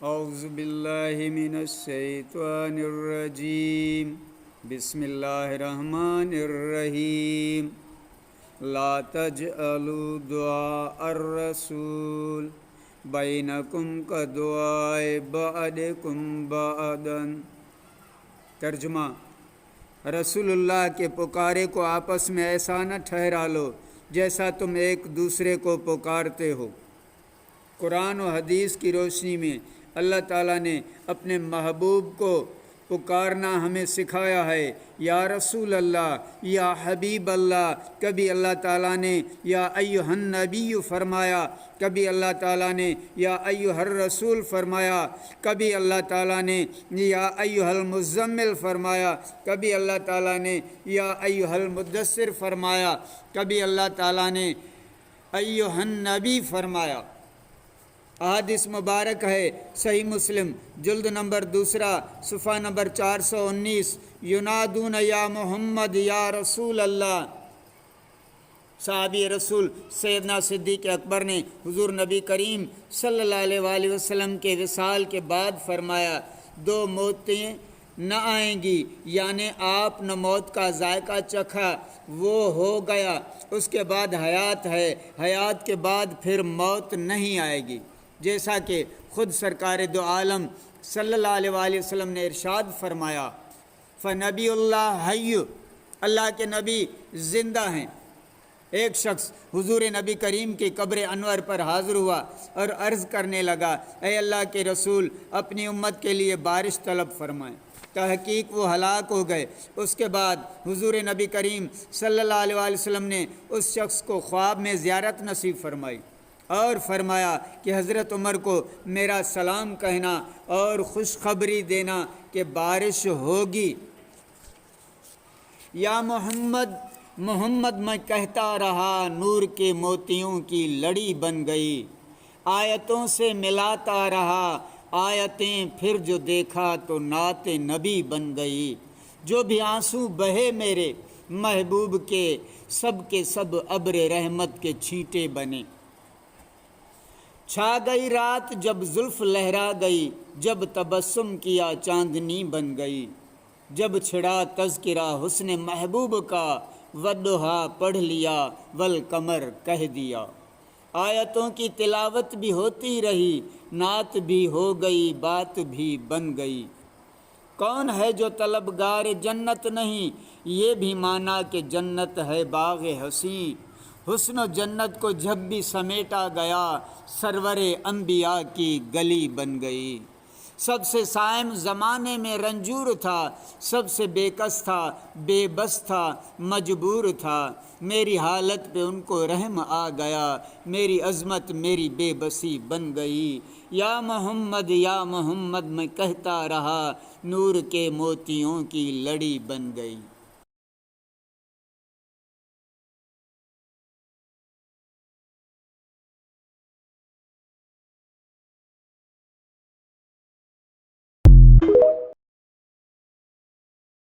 اعوذ باللہ من الشیطان الرجیم بسم اللہ الرحمن الرحیم لا تجعلوا دعاء الرسول بینکم کدعاء بعضکم بعضا۔ ترجمہ: رسول اللہ کے پکارے کو آپس میں ایسا نہ ٹھہرا لو جیسا تم ایک دوسرے کو پکارتے ہو۔ قرآن و حدیث کی روشنی میں اللہ تعالیٰ نے اپنے محبوب کو پکارنا ہمیں سکھایا ہے، یا رسول اللہ، یا حبیب اللہ۔ کبھی اللہ تعالیٰ نے یا ایھا النبی فرمایا، کبھی اللہ تعالیٰ نے یا ایھا الرسول فرمایا، کبھی اللہ تعالیٰ نے یا ایھا المزمل فرمایا، کبھی اللہ تعالیٰ نے یا ایھا المدثر فرمایا، کبھی اللہ تعالیٰ نے ایھا النبی فرمایا۔ احادیث مبارک ہے صحیح مسلم جلد نمبر 2 صفحہ نمبر 419، ینادون یا محمد یا رسول اللہ۔ صحابی رسول سیدنا صدیق اکبر نے حضور نبی کریم صلی اللہ علیہ وآلہ وسلم کے وصال کے بعد فرمایا، 2 موتیں نہ آئیں گی، یعنی آپ نے موت کا ذائقہ چکھا، وہ ہو گیا، اس کے بعد حیات ہے، حیات کے بعد پھر موت نہیں آئے گی، جیسا کہ خود سرکار دو عالم صلی اللہ علیہ وآلہ وسلم نے ارشاد فرمایا، فنبی اللہ حی، اللہ کے نبی زندہ ہیں۔ ایک شخص حضور نبی کریم کی قبر انور پر حاضر ہوا اور عرض کرنے لگا، اے اللہ کے رسول، اپنی امت کے لیے بارش طلب فرمائیں۔ تحقیق وہ ہلاک ہو گئے۔ اس کے بعد حضور نبی کریم صلی اللہ علیہ وآلہ وسلم نے اس شخص کو خواب میں زیارت نصیب فرمائی اور فرمایا کہ حضرت عمر کو میرا سلام کہنا اور خوشخبری دینا کہ بارش ہوگی۔ یا محمد، محمد میں کہتا رہا، نور کے موتیوں کی لڑی بن گئی، آیتوں سے ملاتا رہا آیتیں، پھر جو دیکھا تو نعت نبی بن گئی۔ جو بھی آنسو بہے میرے محبوب کے سب ابر رحمت کے چھینٹے بنے۔ چھا گئی رات جب زلف لہرا گئی، جب تبسم کیا چاندنی بن گئی، جب چھڑا تذکرہ حسن محبوب کا، والضحیٰ پڑھ لیا والقمر کہہ دیا۔ آیتوں کی تلاوت بھی ہوتی رہی، نعت بھی ہو گئی، بات بھی بن گئی۔ کون ہے جو طلبگار جنت نہیں، یہ بھی مانا کہ جنت ہے باغ حسین۔ حسن و جنت کو جب بھی سمیٹا گیا، سرور انبیاء کی گلی بن گئی۔ سب سے صائم زمانے میں رنجور تھا، سب سے بے کس تھا، بے بس تھا، مجبور تھا، میری حالت پہ ان کو رحم آ گیا، میری عظمت میری بے بسی بن گئی۔ یا محمد میں کہتا رہا، نور کے موتیوں کی لڑی بن گئی۔